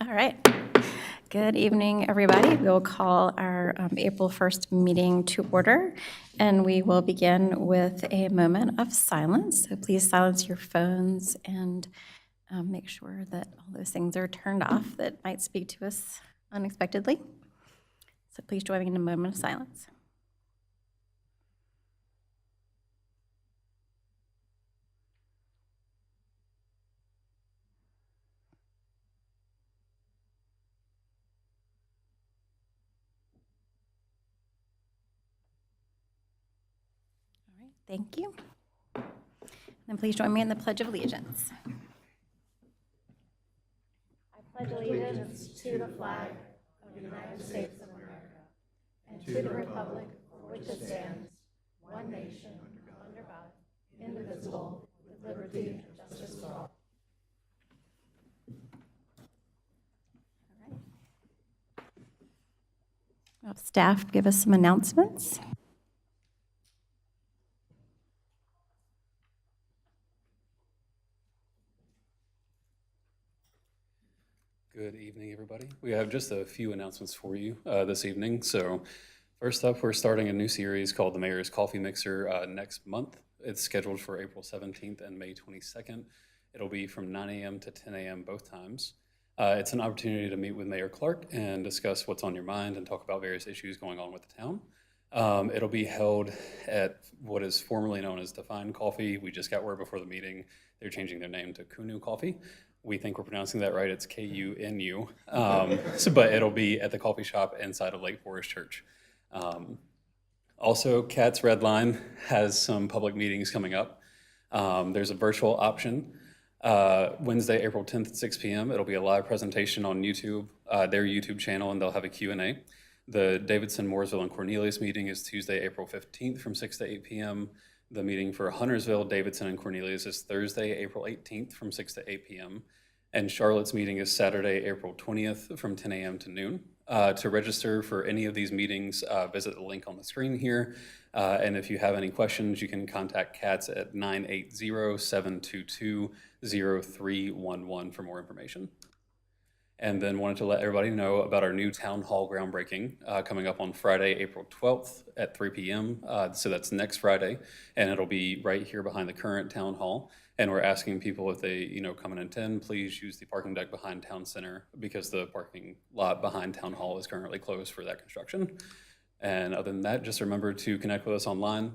All right. Good evening, everybody. We'll call our April 1st meeting to order, and we will begin with a moment of silence. So please silence your phones and make sure that all those things are turned off that might speak to us unexpectedly. So please join me in a moment of silence. All right, thank you. And please join me in the Pledge of Allegiance. I pledge allegiance to the flag of the United States of America and to the republic for which it stands, one nation, under God, indivisible, with liberty and justice for all. Well, staff, give us some announcements. Good evening, everybody. We have just a few announcements for you this evening. So first up, we're starting a new series called the Mayor's Coffee Mixer next month. It's scheduled for April 17th and May 22nd. It'll be from 9 a.m. to 10 a.m. both times. It's an opportunity to meet with Mayor Clark and discuss what's on your mind and talk about various issues going on with the town. It'll be held at what is formerly known as Define Coffee. We just got word before the meeting they're changing their name to Kunu Coffee. We think we're pronouncing that right. It's K-U-N-U. But it'll be at the coffee shop inside of Lake Forest Church. Also, Cat's Red Line has some public meetings coming up. There's a virtual option. Wednesday, April 10th at 6 p.m. It'll be a live presentation on YouTube, their YouTube channel, and they'll have a Q&A. The Davidson, Mooresville, and Cornelius meeting is Tuesday, April 15th from 6 to 8 p.m. The meeting for Huntersville, Davidson, and Cornelius is Thursday, April 18th from 6 to 8 p.m. And Charlotte's meeting is Saturday, April 20th from 10 a.m. to noon. To register for any of these meetings, visit the link on the screen here. And if you have any questions, you can contact CATS at 980-722-0311 for more information. And then wanted to let everybody know about our new town hall groundbreaking coming up on Friday, April 12th at 3 p.m. So that's next Friday, and it'll be right here behind the current town hall. And we're asking people if they, come and attend, please use the parking deck behind Town Center because the parking lot behind Town Hall is currently closed for that construction. And other than that, just remember to connect with us online,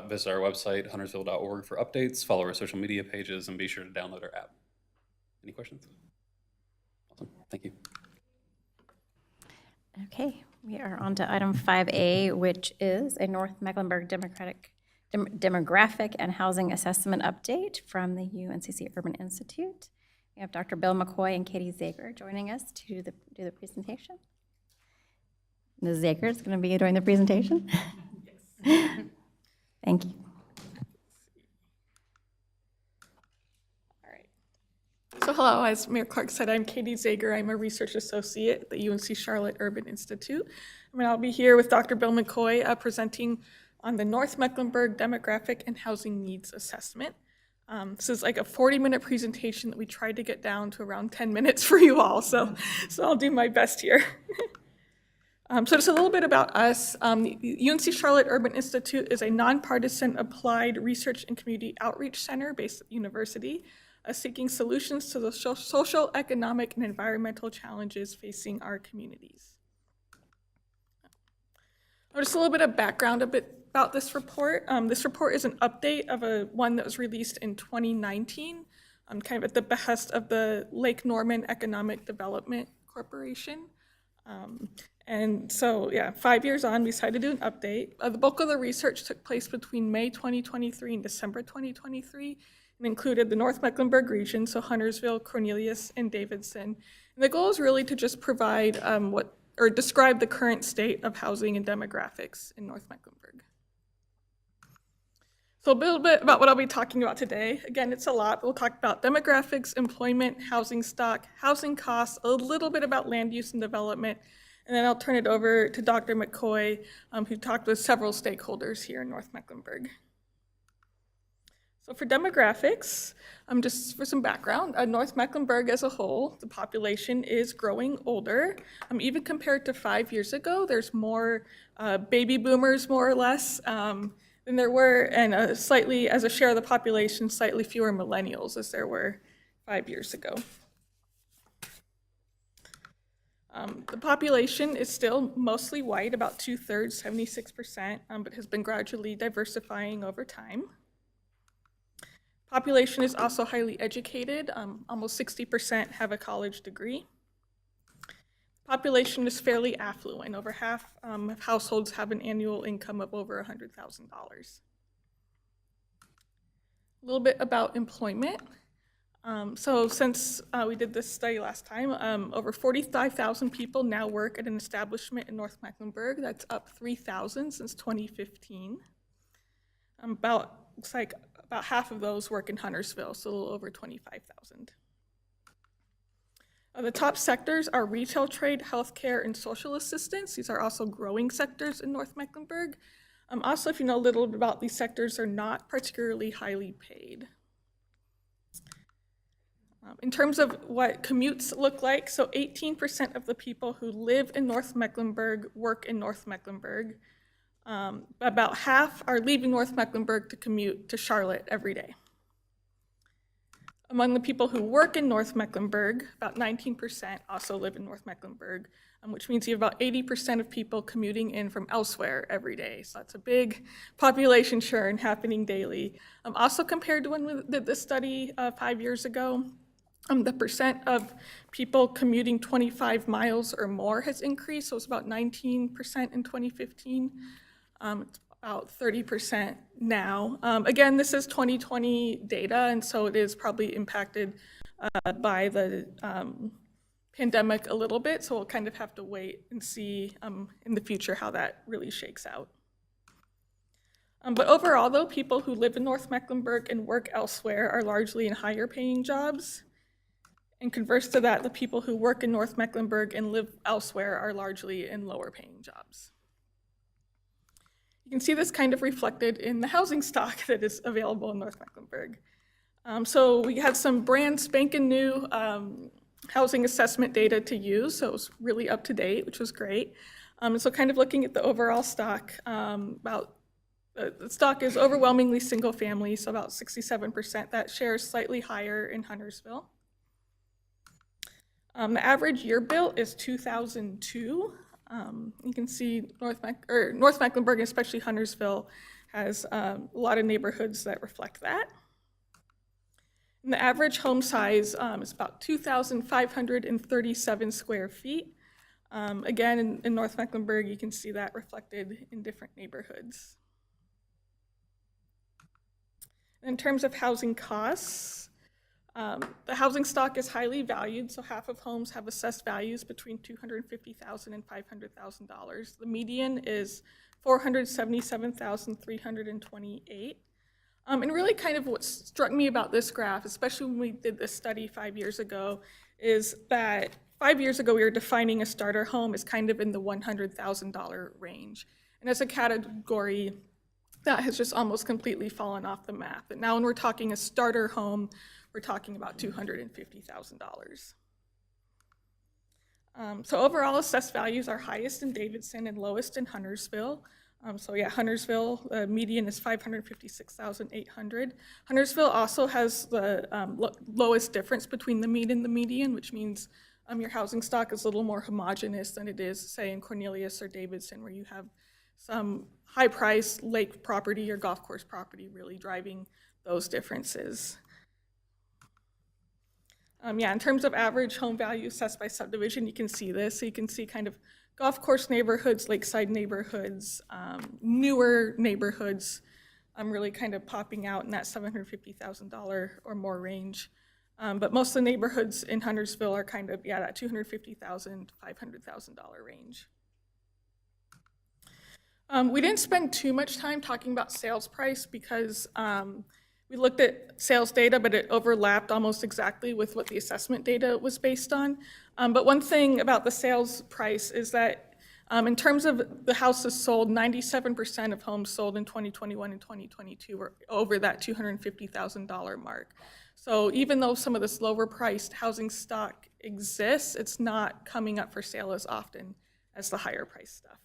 visit our website, huntersville.org for updates, follow our social media pages, and be sure to download our app. Any questions? Awesome. Thank you. Okay, we are on to item 5A, which is a North Mecklenburg Demographic and Housing Assessment Update from the UNCC Urban Institute. We have Dr. Bill McCoy and Katie Zager joining us to do the presentation. Ms. Zager is going to be doing the presentation. Yes. Thank you. So hello, as Mayor Clark said, I'm Katie Zager. I'm a research associate at the UNC Charlotte Urban Institute. I'll be here with Dr. Bill McCoy presenting on the North Mecklenburg Demographic and Housing Needs Assessment. This is like a 40-minute presentation that we tried to get down to around 10 minutes for you all, so I'll do my best here. So just a little bit about us. The UNC Charlotte Urban Institute is a nonpartisan applied research and community outreach center based at the university, seeking solutions to the social, economic, and environmental challenges facing our communities. Just a little bit of background about this report. This report is an update of one that was released in 2019, kind of at the behest of the Lake Norman Economic Development Corporation. And so, 5 years on, we decided to do an update. The bulk of the research took place between May 2023 and December 2023, and included the North Mecklenburg region, so Huntersville, Cornelius, and Davidson. And the goal is really to just provide describe the current state of housing and demographics in North Mecklenburg. So a little bit about what I'll be talking about today. Again, it's a lot. We'll talk about demographics, employment, housing stock, housing costs, a little bit about land use and development, and then I'll turn it over to Dr. McCoy, who talked with several stakeholders here in North Mecklenburg. So for demographics, just for some background, North Mecklenburg as a whole, the population is growing older. Even compared to 5 years ago, there's more baby boomers, more or less, than there were, and slightly, as a share of the population, slightly fewer millennials as there were 5 years ago. The population is still mostly white, about 2/3, 76%, but has been gradually diversifying over time. Population is also highly educated. Almost 60% have a college degree. Population is fairly affluent. Over half of households have an annual income of over $100,000. A little bit about employment. So since we did this study last time, over 45,000 people now work at an establishment in North Mecklenburg. That's up 3,000 since 2015. Looks like about half of those work in Huntersville, so a little over 25,000. The top sectors are retail trade, healthcare, and social assistance. These are also growing sectors in North Mecklenburg. Also, if you know a little bit about these sectors, are not particularly highly paid. In terms of what commutes look like, so 18% of the people who live in North Mecklenburg work in North Mecklenburg. About half are leaving North Mecklenburg to commute to Charlotte every day. Among the people who work in North Mecklenburg, about 19% also live in North Mecklenburg, which means you have about 80% of people commuting in from elsewhere every day. So that's a big population churn happening daily. Also compared to when we did this study 5 years ago, the percent of people commuting 25 miles or more has increased, so it's about 19% in 2015. It's about 30% now. Again, this is 2020 data, and so it is probably impacted by the pandemic a little bit, so we'll kind of have to wait and see in the future how that really shakes out. But overall, though, people who live in North Mecklenburg and work elsewhere are largely in higher paying jobs. And converse to that, the people who work in North Mecklenburg and live elsewhere are largely in lower paying jobs. You can see this kind of reflected in the housing stock that is available in North Mecklenburg. So we had some brand spanking new housing assessment data to use, so it was really up to date, which was great. So kind of looking at the overall stock, the stock is overwhelmingly single family, so about 67%. That share is slightly higher in Huntersville. The average year built is 2002. You can see North Mecklenburg, especially Huntersville, has a lot of neighborhoods that reflect that. And the average home size is about 2,537 square feet. Again, in North Mecklenburg, you can see that reflected in different neighborhoods. In terms of housing costs, the housing stock is highly valued, so half of homes have assessed values between $250,000 and $500,000. The median is $477,328. And really kind of what struck me about this graph, especially when we did this study 5 years ago, is that 5 years ago we were defining a starter home as kind of in the $100,000 range. And as a category, that has just almost completely fallen off the map. But now when we're talking a starter home, we're talking about $250,000. So overall, assessed values are highest in Davidson and lowest in Huntersville. So yeah, Huntersville, median is $556,800. Huntersville also has the lowest difference between the mean and the median, which means your housing stock is a little more homogeneous than it is, say, in Cornelius or Davidson, where you have some high-priced lake property or golf course property really driving those differences. Yeah, in terms of average home value assessed by subdivision, you can see this. So you can see kind of golf course neighborhoods, lakeside neighborhoods, newer neighborhoods really kind of popping out in that $750,000 or more range. But most of the neighborhoods in Huntersville are kind of, yeah, that $250,000 to $500,000 range. We didn't spend too much time talking about sales price because we looked at sales data, but it overlapped almost exactly with what the assessment data was based on. But one thing about the sales price is that In terms of the houses sold, 97% of homes sold in 2021 and 2022 were over that $250,000 mark. So even though some of this lower priced housing stock exists, it's not coming up for sale as often as the higher priced stuff.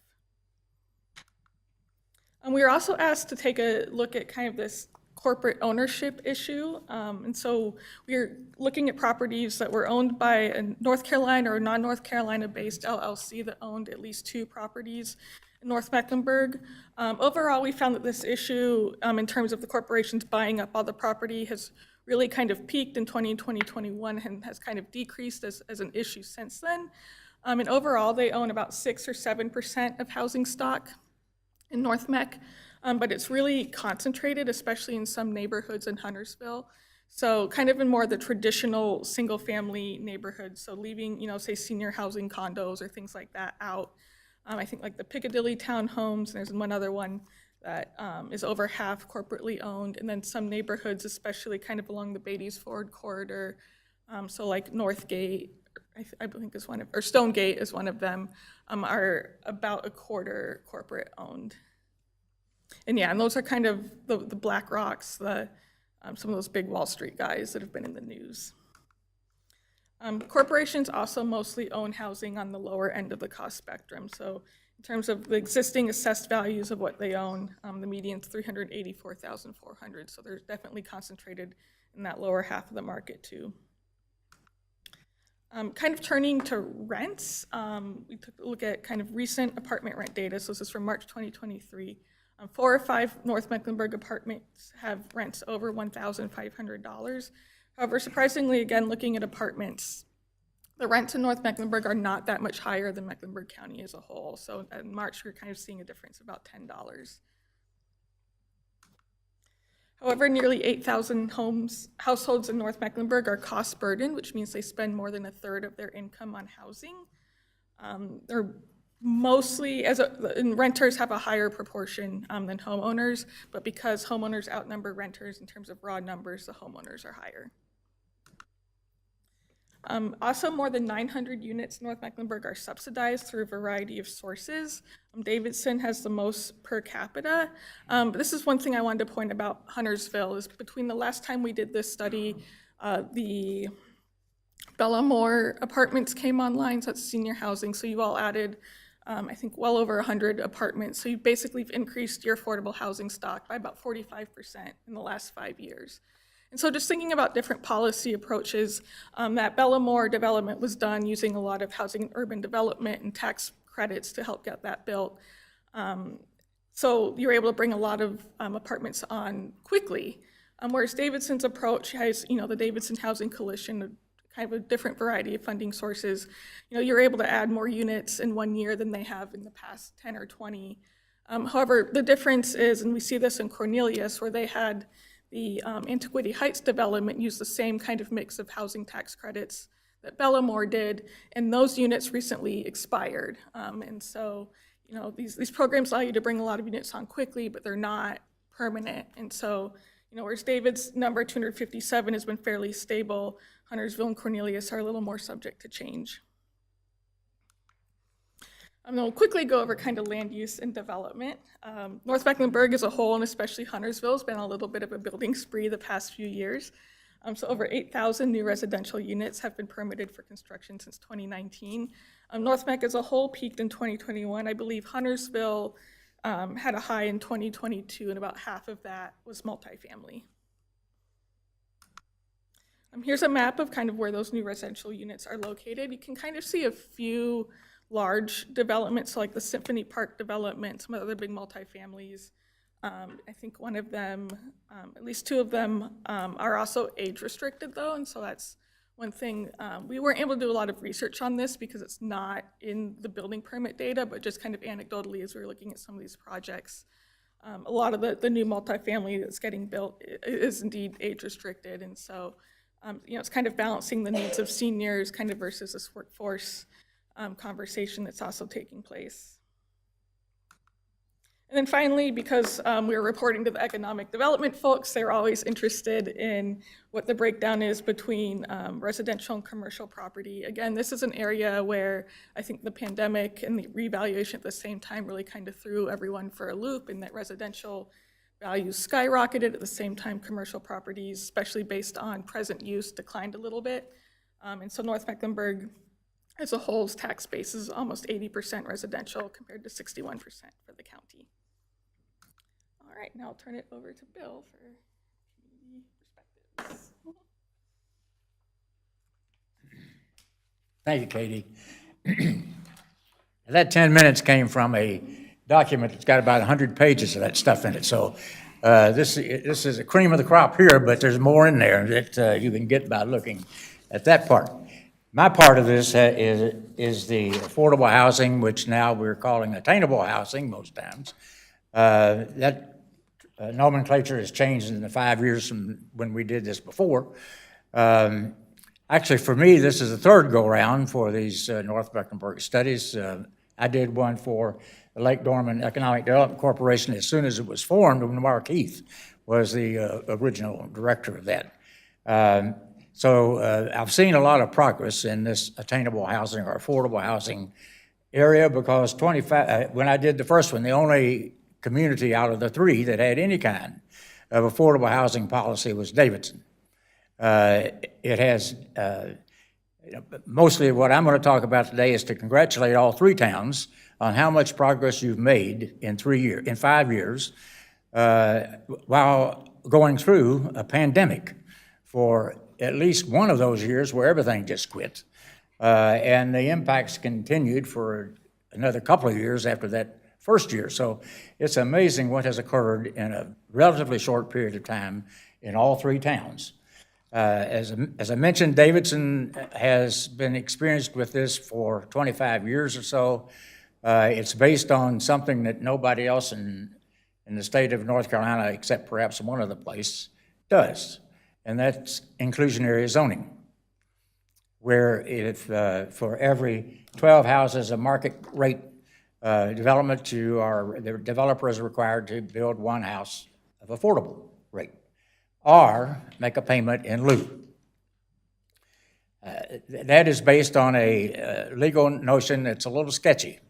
And we were also asked to take a look at kind of this corporate ownership issue. And so we're looking at properties that were owned by a North Carolina or non-North Carolina-based LLC that owned at least 2 properties in North Mecklenburg. Overall, we found that this issue, in terms of the corporations buying up all the property, has really kind of peaked in 2020, 2021, and has kind of decreased as an issue since then. And overall, they own about 6 or 7% of housing stock in North Mech. But it's really concentrated, especially in some neighborhoods in Huntersville. So kind of in more the traditional single-family neighborhoods, so leaving, say senior housing condos or things like that out. I think like the Piccadilly townhomes, and there's one other one that is over half corporately owned, and then some neighborhoods, especially kind of along the Beatties Ford corridor, so like Northgate, I think is one of, or Stonegate is one of them, are about a quarter corporate owned. And yeah, and those are kind of the Black Rocks, some of those big Wall Street guys that have been in the news. Corporations also mostly own housing on the lower end of the cost spectrum. So in terms of the existing assessed values of what they own, the median's $384,400. So they're definitely concentrated in that lower half of the market too. Kind of turning to rents, we took a look at kind of recent apartment rent data. So this is from March 2023. 4 or 5 North Mecklenburg apartments have rents over $1,500. However, surprisingly, again, looking at apartments, the rents in North Mecklenburg are not that much higher than Mecklenburg County as a whole. So in March, we're kind of seeing a difference of about $10. However, nearly 8,000 households in North Mecklenburg are cost burdened, which means they spend more than 1/3 of their income on housing. They're mostly, and renters have a higher proportion than homeowners, but because homeowners outnumber renters in terms of raw numbers, the homeowners are higher. Also, more than 900 units in North Mecklenburg are subsidized through a variety of sources. Davidson has the most per capita. But this is one thing I wanted to point about Huntersville, is between the last time we did this study, the Bellamore apartments came online, so that's senior housing. So you all added, I think, well over 100 apartments. So you basically have increased your affordable housing stock by about 45% in the last 5 years. And so just thinking about different policy approaches, that Bellamore development was done using a lot of housing and urban development and tax credits to help get that built. So you're able to bring a lot of apartments on quickly. Whereas Davidson's approach has, the Davidson Housing Coalition, kind of a different variety of funding sources. You're able to add more units in 1 year than they have in the past 10 or 20. However, the difference is, and we see this in Cornelius, where they had the Antiquity Heights development use the same kind of mix of housing tax credits that Bellamore did, and those units recently expired. And so, these programs allow you to bring a lot of units on quickly, but they're not permanent. And so, whereas David's number 257 has been fairly stable, Huntersville and Cornelius are a little more subject to change. We'll quickly go over kind of land use and development. North Mecklenburg as a whole, and especially Huntersville, has been on a little bit of a building spree the past few years. So over 8,000 new residential units have been permitted for construction since 2019. North Mech as a whole peaked in 2021. I believe Huntersville had a high in 2022, and about half of that was multifamily. Here's a map of kind of where those new residential units are located. You can kind of see a few large developments, so like the Symphony Park development, some other big multifamilies. I think one of them, at least 2 of them, are also age restricted though, and so that's one thing. We weren't able to do a lot of research on this because it's not in the building permit data, but just kind of anecdotally as we were looking at some of these projects, a lot of the new multifamily that's getting built is indeed age restricted, and so it's kind of balancing the needs of seniors kind of versus this workforce conversation that's also taking place. And then finally, because we were reporting to the economic development folks, they're always interested in what the breakdown is between residential and commercial property. Again, this is an area where I think the pandemic and the revaluation at the same time really kind of threw everyone for a loop, in that residential values skyrocketed. At the same time, commercial properties, especially based on present use, declined a little bit. And so North Mecklenburg as a whole's tax base is almost 80% residential compared to 61% for the county. All right, now I'll turn it over to Bill for community perspectives. Thank you, Katie. That 10 minutes came from a document that's got about 100 pages of that stuff in it. So this is a cream of the crop here, but there's more in there that you can get by looking at that part. My part of this is the affordable housing, which now we're calling attainable housing most times. That nomenclature has changed in the 5 years from when we did this before. Actually, for me, this is the third go-around for these North Mecklenburg studies. I did one for the Lake Dorman Economic Development Corporation as soon as it was formed, when Mark Heath was the original director of that. So I've seen a lot of progress in this attainable housing or affordable housing area, because when I did the first one, the only community out of the three that had any kind of affordable housing policy was Davidson. It has, mostly what I'm going to talk about today is to congratulate all three towns on how much progress you've made in 5 years, while going through a pandemic for at least one of those years where everything just quit. And the impacts continued for another couple of years after that first year. So it's amazing what has occurred in a relatively short period of time in all three towns. As I mentioned, Davidson has been experienced with this for 25 years or so. It's based on something that nobody else in the state of North Carolina, except perhaps one other place, does, and that's inclusionary zoning, where if for every 12 houses of market rate development, the developer is required to build one house of affordable rate, or make a payment in lieu. That is based on a legal notion that's a little sketchy,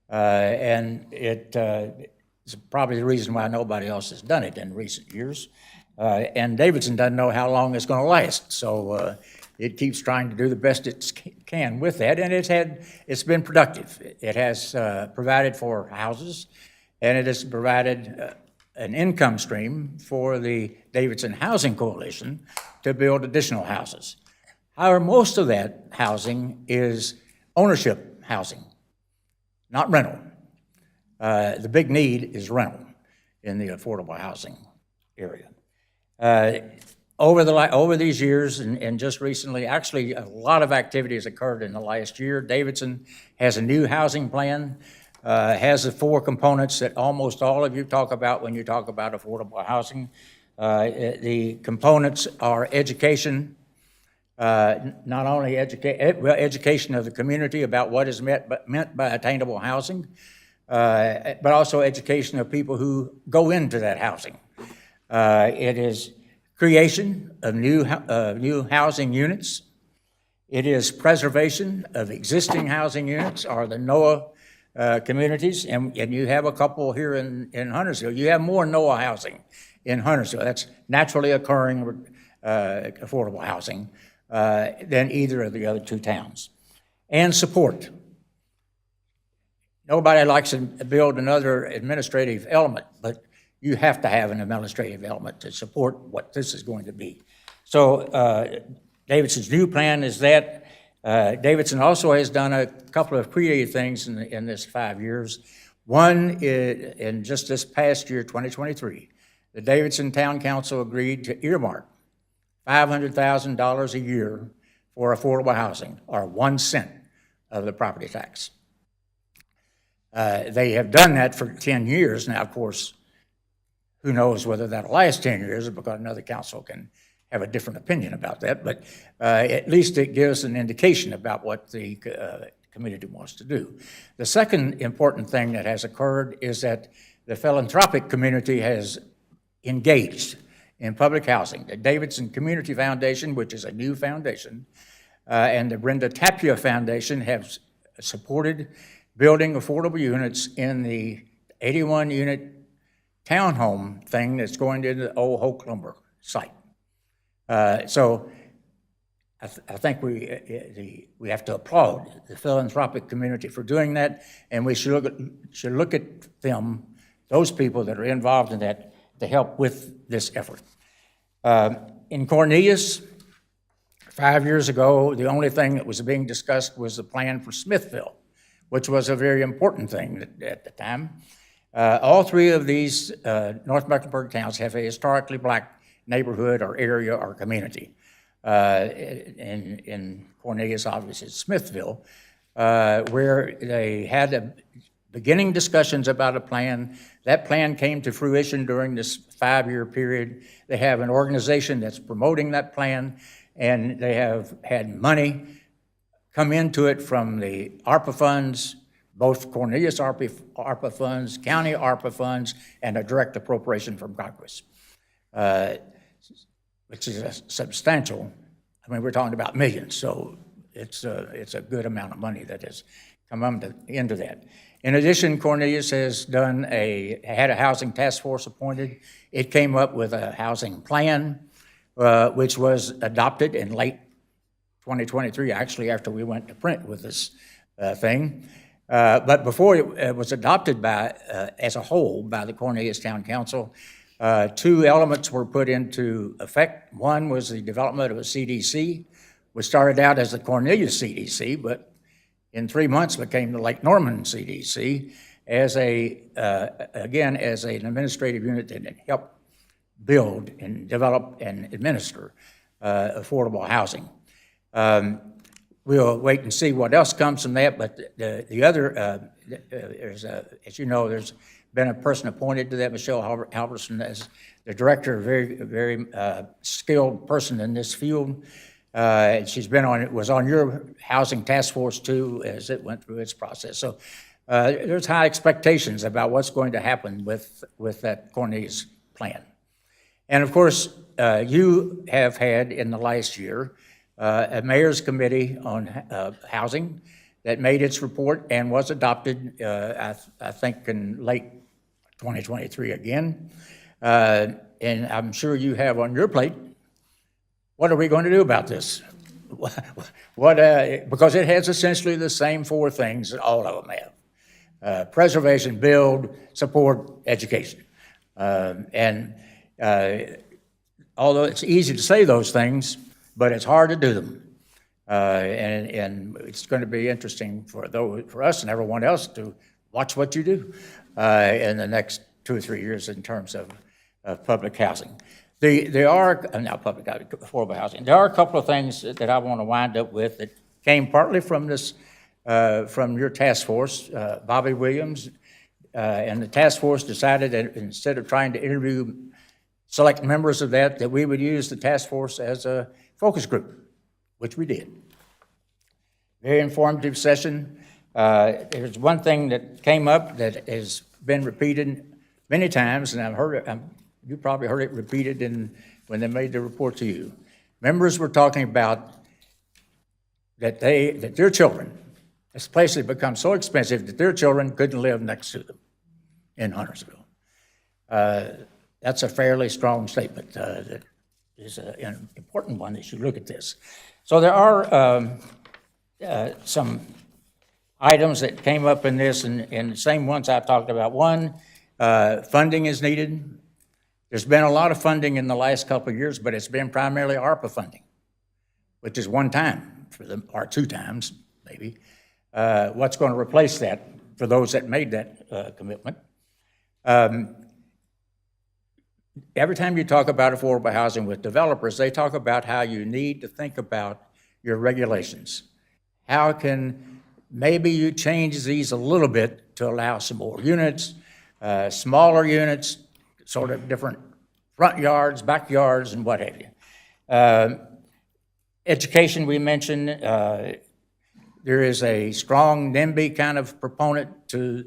and it's probably the reason why nobody else has done it in recent years. And Davidson doesn't know how long it's going to last, so it keeps trying to do the best it can with that, and it's been productive. It has provided for houses, and it has provided an income stream for the Davidson Housing Coalition to build additional houses. However, most of that housing is ownership housing, not rental. The big need is rental in the affordable housing area. Over these years and just recently, actually a lot of activity has occurred in the last year. Davidson has a new housing plan, has the 4 components that almost all of you talk about when you talk about affordable housing. The components are education, not only education of the community about what is meant by attainable housing, but also education of people who go into that housing. It is creation of new housing units. It is preservation of existing housing units, or the NOAA communities, and you have a couple here in Huntersville. You have more NOAA housing in Huntersville. That's naturally occurring affordable housing than either of the other 2 towns. And support. Nobody likes to build another administrative element, but you have to have an administrative element to support what this is going to be. So Davidson's new plan is that. Davidson also has done a couple of creative things in this 5 years. One, in just this past year, 2023, the Davidson Town Council agreed to earmark $500,000 a year for affordable housing, or 1 cent of the property tax. They have done that for 10 years. Now, of course, who knows whether that'll last 10 years, because another council can have a different opinion about that, but at least it gives an indication about what the community wants to do. The second important thing that has occurred is that the philanthropic community has engaged in public housing. The Davidson Community Foundation, which is a new foundation, and the Brenda Tapia Foundation have supported building affordable units in the 81-unit townhome thing that's going into the old Hoke Lumber site. So I think we have to applaud the philanthropic community for doing that, and we should look at them, those people that are involved in that, to help with this effort. In Cornelius, 5 years ago, the only thing that was being discussed was the plan for Smithville, which was a very important thing at the time. All three of these North Mecklenburg towns have a historically black neighborhood or area or community. In Cornelius, obviously, it's Smithville, where they had beginning discussions about a plan. That plan came to fruition during this 5-year period. They have an organization that's promoting that plan, and they have had money come into it from the ARPA funds, both Cornelius ARPA funds, county ARPA funds, and a direct appropriation from Congress, which is substantial. I mean, we're talking about millions, so it's a good amount of money that has come into that. In addition, Cornelius has had a housing task force appointed. It came up with a housing plan, which was adopted in late 2023, actually after we went to print with this thing. But before it was adopted as a whole by the Cornelius Town Council, 2 elements were put into effect. One was the development of a CDC, which started out as the Cornelius CDC, but in 3 months became the Lake Norman CDC as again, as an administrative unit that helped build and develop and administer affordable housing. We'll wait and see what else comes from that, but the other, as you know, there's been a person appointed to that, Michelle Halverson, as the director, a very, very skilled person in this field. She's was on your housing task force too, as it went through its process. So there's high expectations about what's going to happen with that Cornelius plan. And of course, you have had in the last year a mayor's committee on housing that made its report and was adopted, I think, in late 2023 again. And I'm sure you have on your plate, what are we going to do about this? Because it has essentially the same 4 things that all of them have. Preservation, build, support, education. And although it's easy to say those things, but it's hard to do them. And it's going to be interesting for us and everyone else to watch what you do in the next 2 or 3 years in terms of public housing. There are, not public housing, affordable housing. There are a couple of things that I want to wind up with that came partly from this, from your task force, Bobby Williams, and the task force decided that instead of trying to interview select members of that we would use the task force as a focus group, which we did. Very informative session. There's one thing that came up that has been repeated many times, and I've heard it, you probably heard it repeated when they made the report to you. Members were talking about that their children, this place had become so expensive that their children couldn't live next to them in Huntersville. That's a fairly strong statement that is an important one as you look at this. So there are some items that came up in this, and the same ones I talked about. One, funding is needed. There's been a lot of funding in the last couple of years, but it's been primarily ARPA funding, which is one time for them, or 2 times maybe. What's going to replace that for those that made that commitment? Every time you talk about affordable housing with developers, they talk about how you need to think about your regulations. How can maybe you change these a little bit to allow some more units, smaller units, sort of different front yards, backyards, and what have you. Education, we mentioned. There is a strong NIMBY kind of proponent to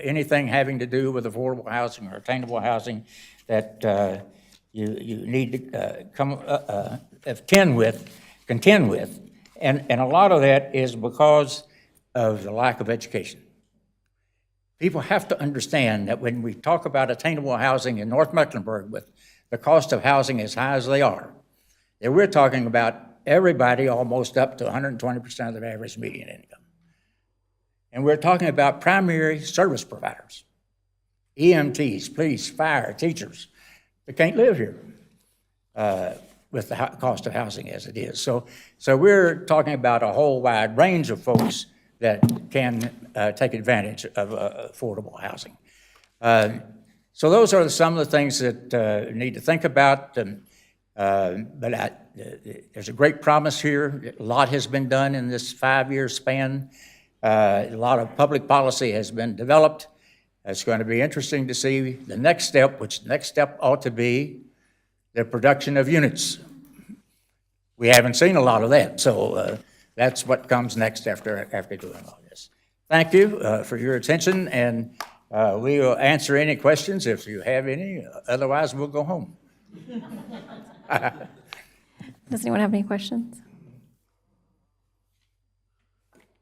anything having to do with affordable housing or attainable housing that you need to contend with. And a lot of that is because of the lack of education. People have to understand that when we talk about attainable housing in North Mecklenburg with the cost of housing as high as they are, that we're talking about everybody almost up to 120% of their average median income. And we're talking about primary service providers, EMTs, police, fire, teachers, that can't live here with the cost of housing as it is. So we're talking about a whole wide range of folks that can take advantage of affordable housing. So those are some of the things that need to think about. But there's a great promise here. A lot has been done in this 5-year span. A lot of public policy has been developed. It's going to be interesting to see the next step, which the next step ought to be the production of units. We haven't seen a lot of that, so that's what comes next after doing all this. Thank you for your attention, and we will answer any questions if you have any. Otherwise, we'll go home. Does anyone have any questions?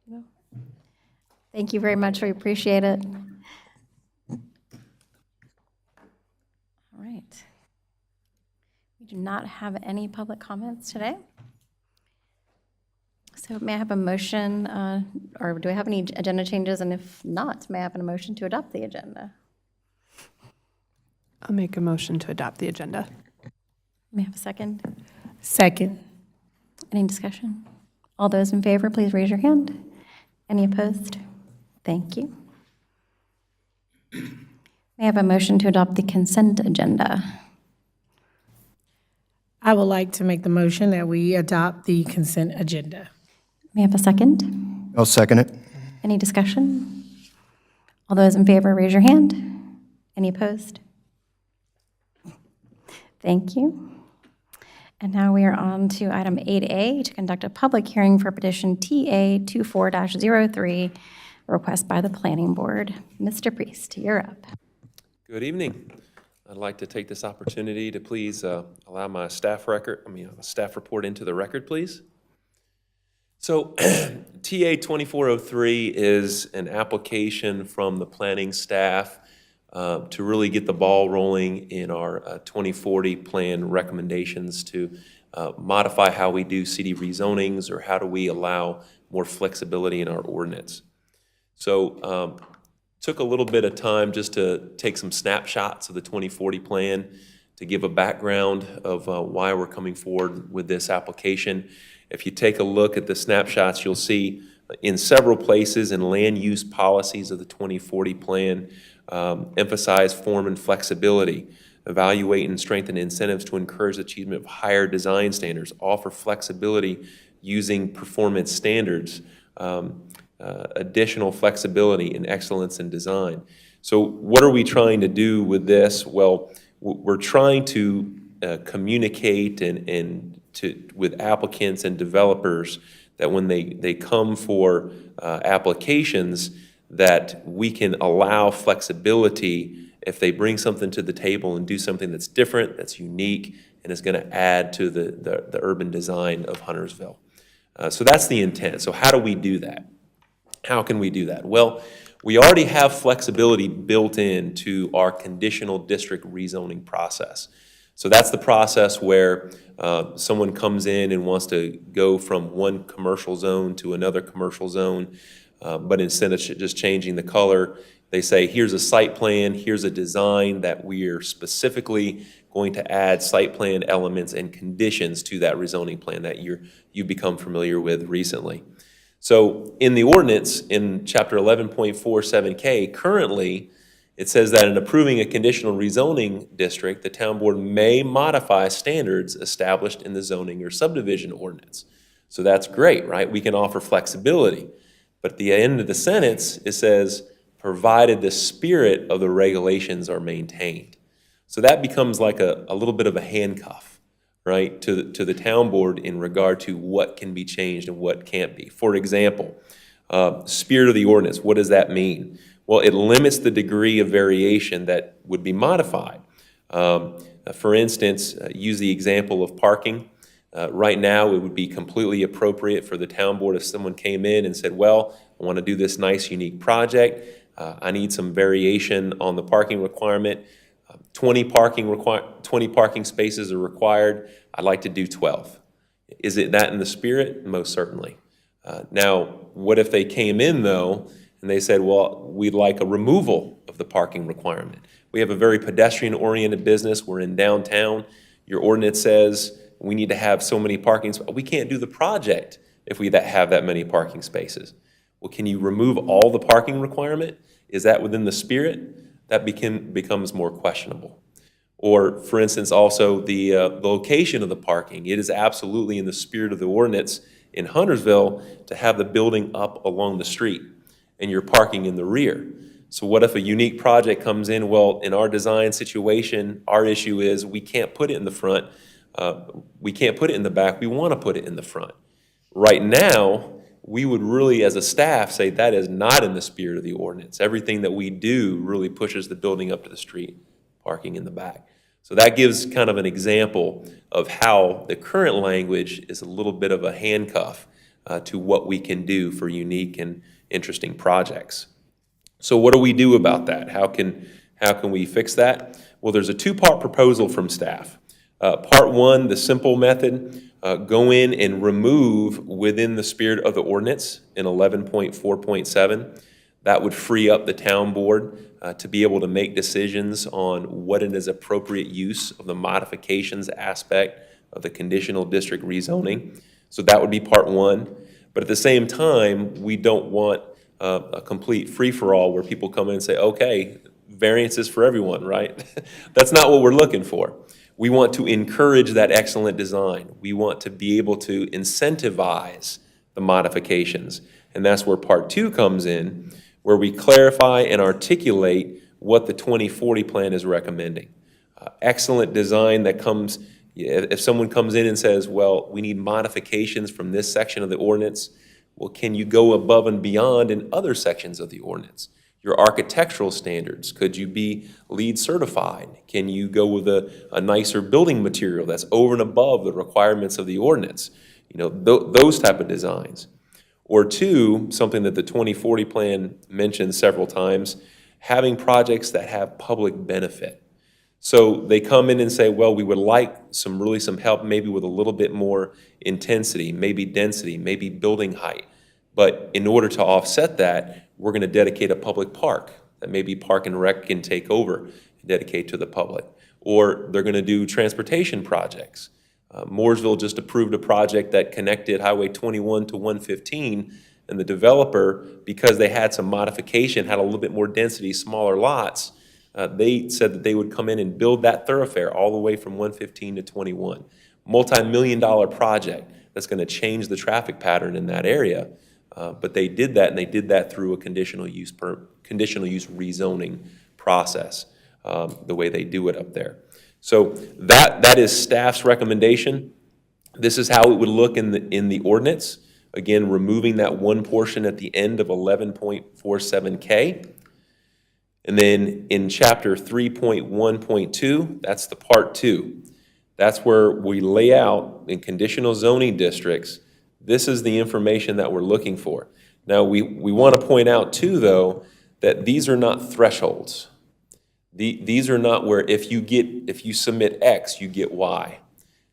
No? Thank you very much. We appreciate it. All right. We do not have any public comments today. So may I have a motion, or do I have any agenda changes? And if not, may I have a motion to adopt the agenda? I'll make a motion to adopt the agenda. May I have a second? Second. Any discussion? All those in favor, please raise your hand. Any opposed? Thank you. May I have a motion to adopt the consent agenda? I would like to make the motion that we adopt the consent agenda. May I have a second? I'll second it. Any discussion? All those in favor, raise your hand. Any opposed? Thank you. And now we are on to item 8A, to conduct a public hearing for petition TA 24-03, request by the planning board. Mr. Priest, you're up. Good evening. I'd like to take this opportunity to please allow my staff report into the record, please. So TA 2403 is an application from the planning staff to really get the ball rolling in our 2040 plan recommendations to modify how we do CD rezonings, or how do we allow more flexibility in our ordinance. So took a little bit of time just to take some snapshots of the 2040 plan to give a background of why we're coming forward with this application. If you take a look at the snapshots, you'll see in several places in land use policies of the 2040 plan, emphasize form and flexibility, evaluate and strengthen incentives to encourage achievement of higher design standards, offer flexibility using performance standards, additional flexibility and excellence in design. So what are we trying to do with this? Well, we're trying to communicate with applicants and developers that when they come for applications, that we can allow flexibility if they bring something to the table and do something that's different, that's unique, and is going to add to the urban design of Huntersville. So that's the intent. So how do we do that? How can we do that? Well, we already have flexibility built into our conditional district rezoning process. So that's the process where someone comes in and wants to go from one commercial zone to another commercial zone, but instead of just changing the color, they say, here's a site plan, here's a design that we're specifically going to add site plan elements and conditions to that rezoning plan that you've become familiar with recently. So in the ordinance, in chapter 11.47K, currently, it says that in approving a conditional rezoning district, the town board may modify standards established in the zoning or subdivision ordinance. So that's great, right? We can offer flexibility. But at the end of the sentence, it says, provided the spirit of the regulations are maintained. So that becomes like a little bit of a handcuff, right, to the town board in regard to what can be changed and what can't be. For example, spirit of the ordinance, what does that mean? Well, it limits the degree of variation that would be modified. For instance, use the example of parking. Right now, it would be completely appropriate for the town board if someone came in and said, well, I want to do this nice, unique project. I need some variation on the parking requirement. 20 parking spaces are required. I'd like to do 12. Is it that in the spirit? Most certainly. Now, what if they came in, though, and they said, well, we'd like a removal of the parking requirement. We have a very pedestrian-oriented business. We're in downtown. Your ordinance says we need to have so many parking spaces. We can't do the project if we have that many parking spaces. Well, can you remove all the parking requirement? Is that within the spirit? That becomes more questionable. Or, for instance, also the location of the parking. It is absolutely in the spirit of the ordinance in Huntersville to have the building up along the street and you're parking in the rear. So what if a unique project comes in? Well, in our design situation, our issue is we can't put it in the front. We can't put it in the back. We want to put it in the front. Right now, we would really, as a staff, say that is not in the spirit of the ordinance. Everything that we do really pushes the building up to the street, parking in the back. So that gives kind of an example of how the current language is a little bit of a handcuff to what we can do for unique and interesting projects. So what do we do about that? How can we fix that? Well, there's a two-part proposal from staff. Part one, the simple method, go in and remove within the spirit of the ordinance in 11.4.7. That would free up the town board to be able to make decisions on what is appropriate use of the modifications aspect of the conditional district rezoning. So that would be part one. But at the same time, we don't want a complete free-for-all where people come in and say, okay, variances for everyone, right? That's not what we're looking for. We want to encourage that excellent design. We want to be able to incentivize the modifications. And that's where part two comes in, where we clarify and articulate what the 2040 plan is recommending. Excellent design that comes, if someone comes in and says, well, we need modifications from this section of the ordinance, well, can you go above and beyond in other sections of the ordinance? Your architectural standards, could you be LEED certified? Can you go with a nicer building material that's over and above the requirements of the ordinance? You know, those type of designs. Or two, something that the 2040 plan mentions several times, having projects that have public benefit. So they come in and say, well, we would like some help maybe with a little bit more intensity, maybe density, maybe building height. But in order to offset that, we're going to dedicate a public park that maybe Park and Rec can take over and dedicate to the public. Or they're going to do transportation projects. Mooresville just approved a project that connected Highway 21 to 115, and the developer, because they had some modification, had a little bit more density, smaller lots, they said that they would come in and build that thoroughfare all the way from 115 to 21. Multi-million-dollar project that's going to change the traffic pattern in that area. But they did that, and they did that through a conditional use rezoning process, the way they do it up there. So that is staff's recommendation. This is how it would look in the ordinance. Again, removing that one portion at the end of 11.47K. And then in chapter 3.1.2, that's the part two. That's where we lay out in conditional zoning districts, this is the information that we're looking for. Now, we want to point out too, though, that these are not thresholds. These are not where if you submit X, you get Y.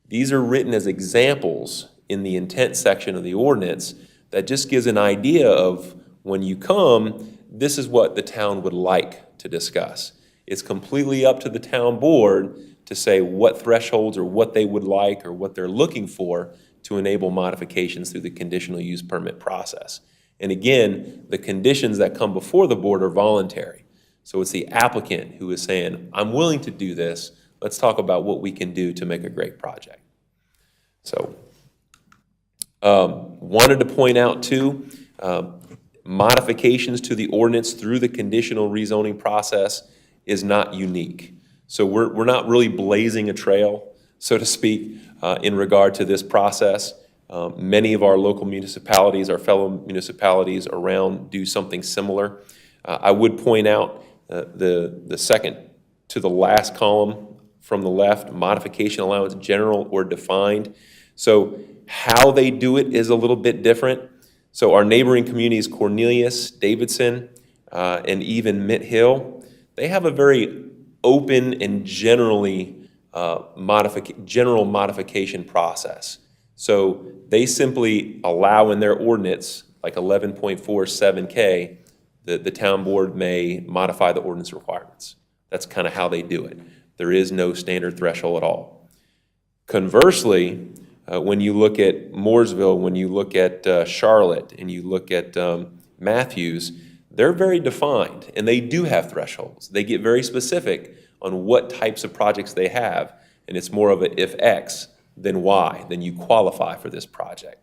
These are written as examples in the intent section of the ordinance that just gives an idea of when you come, this is what the town would like to discuss. It's completely up to the town board to say what thresholds or what they would like or what they're looking for to enable modifications through the conditional use permit process. And again, the conditions that come before the board are voluntary. So it's the applicant who is saying, I'm willing to do this. Let's talk about what we can do to make a great project. So, wanted to point out too, modifications to the ordinance through the conditional rezoning process is not unique. So we're not really blazing a trail, so to speak, in regard to this process. Many of our local municipalities, our fellow municipalities around do something similar. I would point out the second to the last column from the left, modification allowance, general or defined. So how they do it is a little bit different. So our neighboring communities, Cornelius, Davidson, and even Mint Hill, they have a very open and general modification process. So they simply allow in their ordinance, like 11.47K, the town board may modify the ordinance requirements. That's kind of how they do it. There is no standard threshold at all. Conversely, when you look at Mooresville, when you look at Charlotte, and you look at Matthews, they're very defined, and they do have thresholds. They get very specific on what types of projects they have, and it's more of a if X, then Y, then you qualify for this project.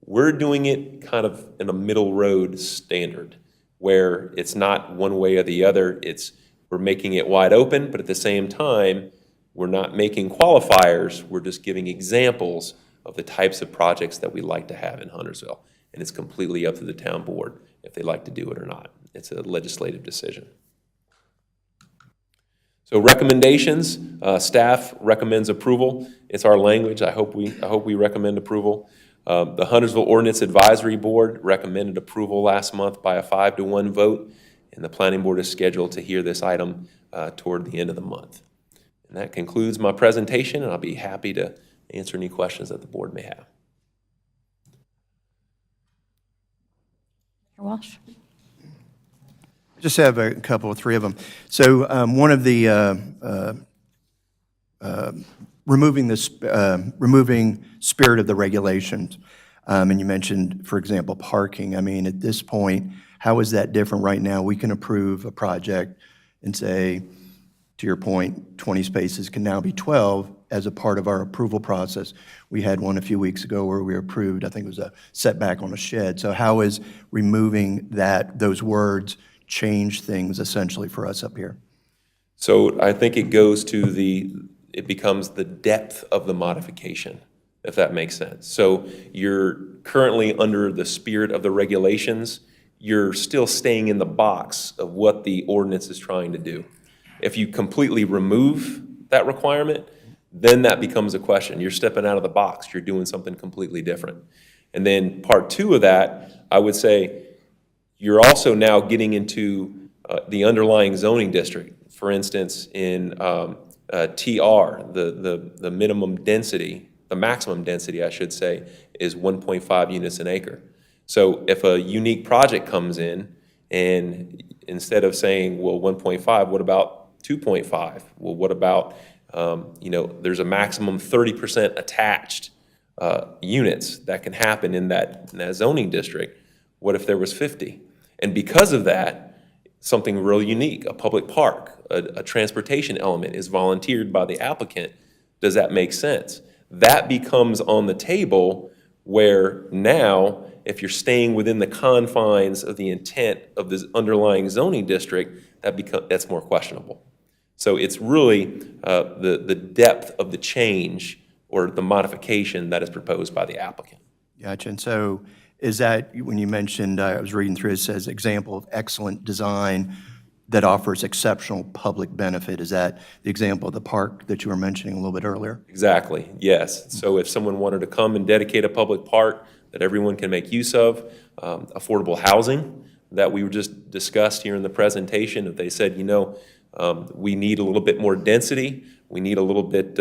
We're doing it kind of in a middle road standard, where it's not one way or the other. We're making it wide open, but at the same time, we're not making qualifiers. We're just giving examples of the types of projects that we like to have in Huntersville. And it's completely up to the town board if they like to do it or not. It's a legislative decision. So recommendations, staff recommends approval. It's our language. I hope we recommend approval. The Huntersville Ordinance Advisory Board recommended approval last month by a 5-to-1 vote, and the Planning Board is scheduled to hear this item toward the end of the month. And that concludes my presentation, and I'll be happy to answer any questions that the board may have. Mr. Walsh? Just have a couple, three of them. So one of the removing spirit of the regulations, and you mentioned, for example, parking. I mean, at this point, how is that different right now? We can approve a project and say, to your point, 20 spaces can now be 12 as a part of our approval process. We had one a few weeks ago where we approved, I think it was a setback on a shed. So how is removing those words change things essentially for us up here? So I think it goes to it becomes the depth of the modification, if that makes sense. So you're currently under the spirit of the regulations. You're still staying in the box of what the ordinance is trying to do. If you completely remove that requirement, then that becomes a question. You're stepping out of the box. You're doing something completely different. And then part two of that, I would say, you're also now getting into the underlying zoning district. For instance, in TR, the minimum density, the maximum density, I should say, is 1.5 units an acre. So if a unique project comes in, and instead of saying, well, 1.5, what about 2.5? Well, what about, there's a maximum 30% attached units that can happen in that zoning district. What if there was 50? And because of that, something real unique, a public park, a transportation element is volunteered by the applicant. Does that make sense? That becomes on the table where now, if you're staying within the confines of the intent of this underlying zoning district, that's more questionable. So it's really the depth of the change or the modification that is proposed by the applicant. Gotcha. And so is that, when you mentioned, I was reading through, it says example of excellent design that offers exceptional public benefit. Is that the example of the park that you were mentioning a little bit earlier? Exactly, yes. So if someone wanted to come and dedicate a public park that everyone can make use of, affordable housing that we just discussed here in the presentation, if they said, we need a little bit more density, we need a little bit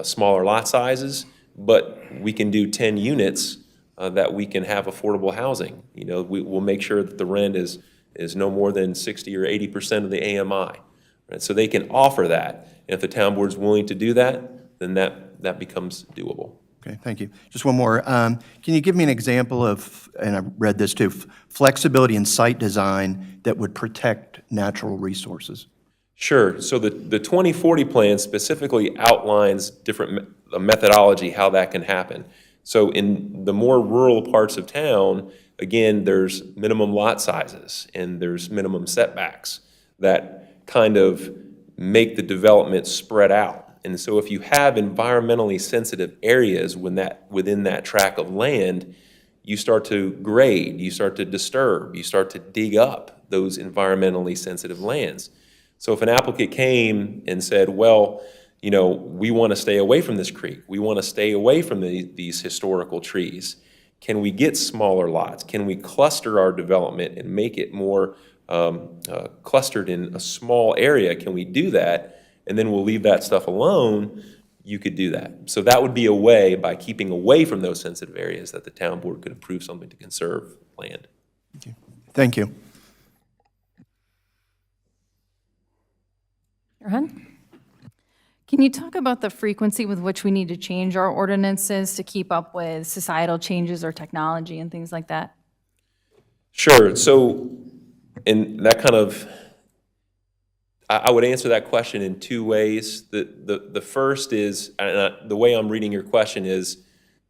smaller lot sizes, but we can do 10 units that we can have affordable housing. We'll make sure that the rent is no more than 60 or 80% of the AMI. Right? So they can offer that. And if the town board's willing to do that, then that becomes doable. Okay, thank you. Just one more. Can you give me an example of, and I read this too, flexibility in site design that would protect natural resources? Sure. So the 2040 plan specifically outlines different methodology, how that can happen. So in the more rural parts of town, again, there's minimum lot sizes and there's minimum setbacks that kind of make the development spread out. And so if you have environmentally sensitive areas within that tract of land, you start to grade, you start to disturb, you start to dig up those environmentally sensitive lands. So if an applicant came and said, well, you know, we want to stay away from this creek, we want to stay away from these historical trees, can we get smaller lots? Can we cluster our development and make it more clustered in a small area? Can we do that? And then we'll leave that stuff alone. You could do that. So that would be a way, by keeping away from those sensitive areas, that the town board could approve something to conserve land. Thank you. Rohan? Can you talk about the frequency with which we need to change our ordinances to keep up with societal changes or technology and things like that? Sure. So, and that kind of, I would answer that question in two ways. The first is, and the way I'm reading your question is,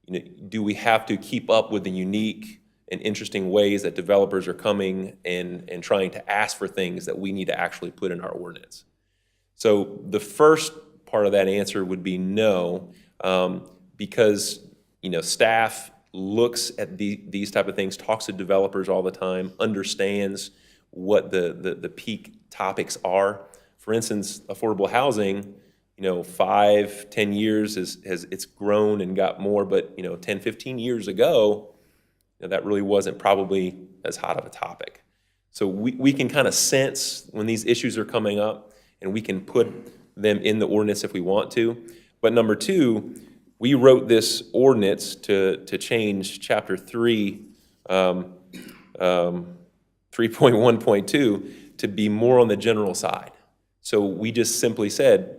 you know, do we have to keep up with the unique and interesting ways that developers are coming and trying to ask for things that we need to actually put in our ordinance? So the first part of that answer would be no, because, you know, staff looks at these type of things, talks to developers all the time, understands what the peak topics are. For instance, affordable housing, you know, 5-10 years it's grown and got more, but, you know, 10-15 years ago, you know, that really wasn't probably as hot of a topic. So we can kind of sense when these issues are coming up, and we can put them in the ordinance if we want to. But number two, we wrote this ordinance to change chapter 3, 3.1.2 to be more on the general side. So we just simply said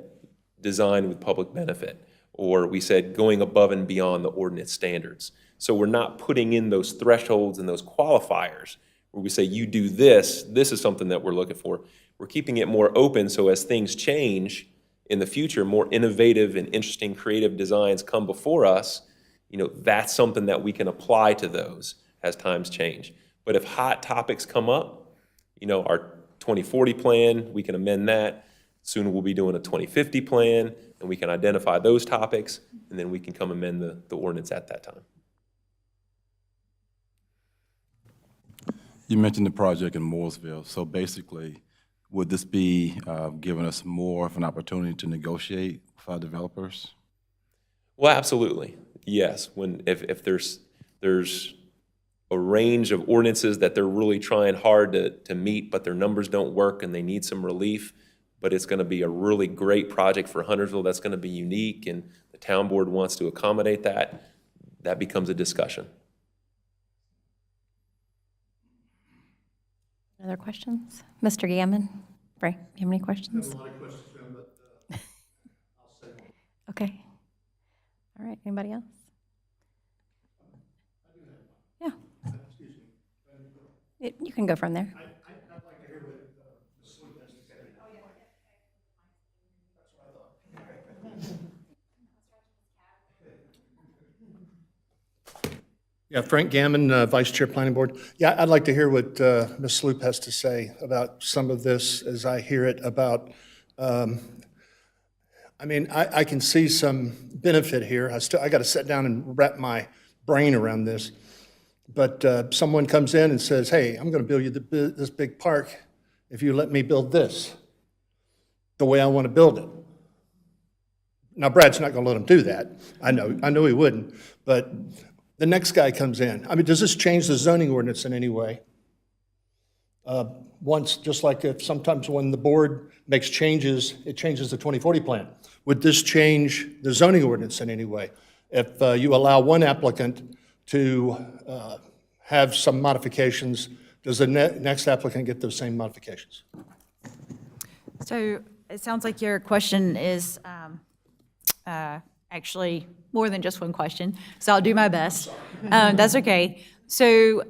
design with public benefit, or we said going above and beyond the ordinance standards. So we're not putting in those thresholds and those qualifiers where we say you do this is something that we're looking for. We're keeping it more open, so as things change in the future, more innovative and interesting creative designs come before us, you know, that's something that we can apply to those as times change. But if hot topics come up, you know, our 2040 plan, we can amend that. Soon we'll be doing a 2050 plan, and we can identify those topics, and then we can come amend the ordinance at that time. You mentioned the project in Mooresville. So basically, would this be giving us more of an opportunity to negotiate with our developers? Well, absolutely, yes. If there's a range of ordinances that they're really trying hard to meet, but their numbers don't work and they need some relief, but it's going to be a really great project for Huntersville that's going to be unique, and the town board wants to accommodate that, that becomes a discussion. Other questions? Mr. Gammon? Ray, do you have any questions? I have a lot of questions, but I'll say one. Okay. All right, anybody else? Yeah. Excuse me. You can go from there. I'd like to hear what Ms. Sloop has to say. Yeah, Frank Gammon, Vice Chair Planning Board. Yeah, I'd like to hear what Ms. Sloop has to say about some of this as I hear it about, I mean, I can see some benefit here. I got to sit down and wrap my brain around this. But someone comes in and says, hey, I'm going to build you this big park if you let me build this the way I want to build it. Now, Brad's not going to let him do that. I know he wouldn't. But the next guy comes in. I mean, does this change the zoning ordinance in any way? Once, just like if sometimes when the board makes changes, it changes the 2040 plan. Would this change the zoning ordinance in any way? If you allow one applicant to have some modifications, does the next applicant get those same modifications? So it sounds like your question is actually more than just one question, so I'll do my best. That's okay. So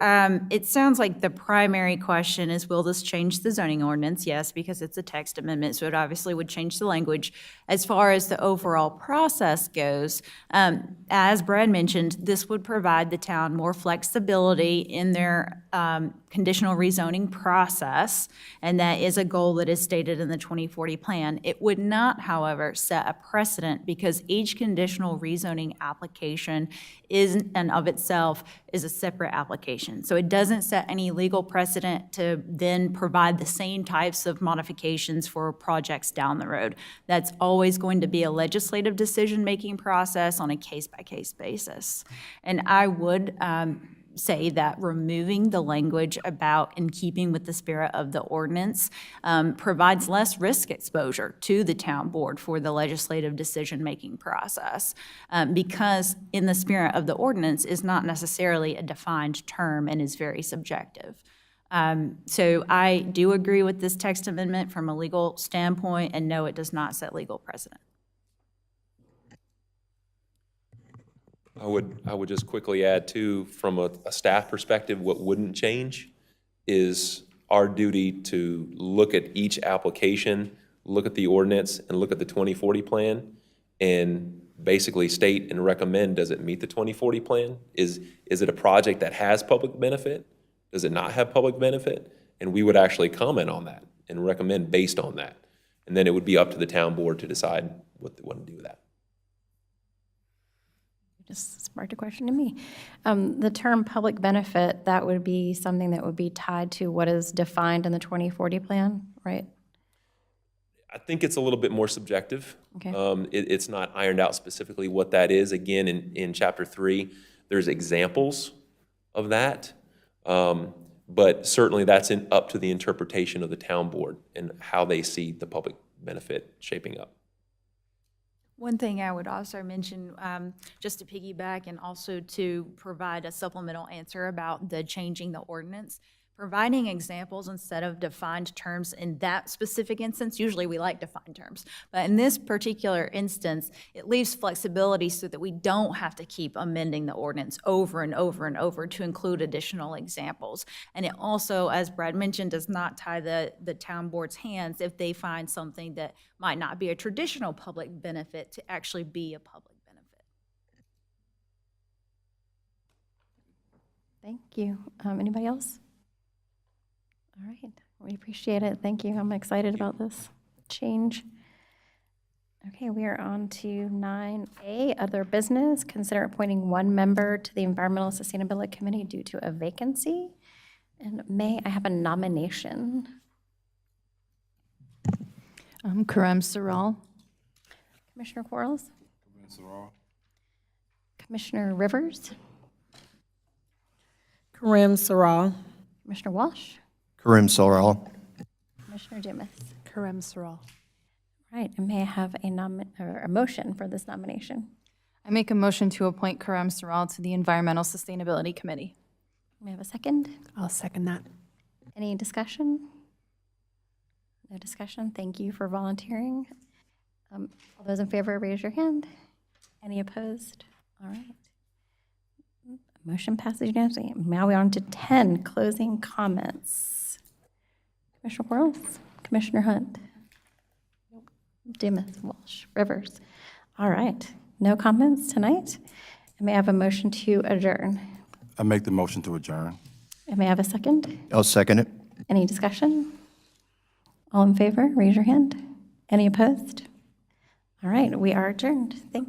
it sounds like the primary question is, will this change the zoning ordinance? Yes, because it's a text amendment, so it obviously would change the language. As far as the overall process goes, as Brad mentioned, this would provide the town more flexibility in their conditional rezoning process, and that is a goal that is stated in the 2040 plan. It would not, however, set a precedent, because each conditional rezoning application is, and of itself, is a separate separate application. So it doesn't set any legal precedent to then provide the same types of modifications for projects down the road. That's always going to be a legislative decision-making process on a case-by-case basis. And I would say that removing the language about in keeping with the spirit of the ordinance provides less risk exposure to the town board for the legislative decision-making process, because in the spirit of the ordinance is not necessarily a defined term and is very subjective. So I do agree with this text amendment from a legal standpoint, and no, it does not set legal precedent. I would just quickly add too, from a staff perspective, what wouldn't change is our duty to look at each application, look at the ordinance, and look at the 2040 plan, and basically state and recommend, does it meet the 2040 plan? Is it a project that has public benefit? Does it not have public benefit? And we would actually comment on that and recommend based on that. And then it would be up to the town board to decide what they want to do with that. Just sparked a question to me. The term public benefit, that would be something that would be tied to what is defined in the 2040 plan, right? I think it's a little bit more subjective. Okay. It's not ironed out specifically what that is. Again, in Chapter 3, there's examples of that. But certainly that's up to the interpretation of the town board and how they see the public benefit shaping up. One thing I would also mention, just to piggyback and also to provide a supplemental answer about the changing the ordinance, providing examples instead of defined terms in that specific instance. Usually we like defined terms, but in this particular instance, it leaves flexibility so that we don't have to keep amending the ordinance over and over and over to include additional examples. And it also, as Brad mentioned, does not tie the town board's hands if they find something that might not be a traditional public benefit to actually be a public benefit. Thank you. Anybody else? All right, we appreciate it. Thank you. I'm excited about this change. Okay, we are on to 9A, other business. Consider appointing one member to the Environmental Sustainability Committee due to a vacancy. And may I have a nomination? Karem Saral. Commissioner Quarles? Commissioner Rivers? Karim Saral. Commissioner Walsh? Karim Saral. Commissioner Dumas? Karem Saral. Right, and may I have a motion for this nomination? I make a motion to appoint Karem Saral to the Environmental Sustainability Committee. May I have a second? I'll second that. Any discussion? No discussion. Thank you for volunteering. All those in favor, raise your hand. Any opposed? All right. Motion passes unanimously. Now we're on to 10, closing comments. Commissioner Quarles? Commissioner Hunt? Dumas, Walsh, Rivers. All right. No comments tonight. And may I have a motion to adjourn? I make the motion to adjourn. And may I have a second? I'll second it. Any discussion? All in favor, raise your hand. Any opposed? All right, we are adjourned. Thank you.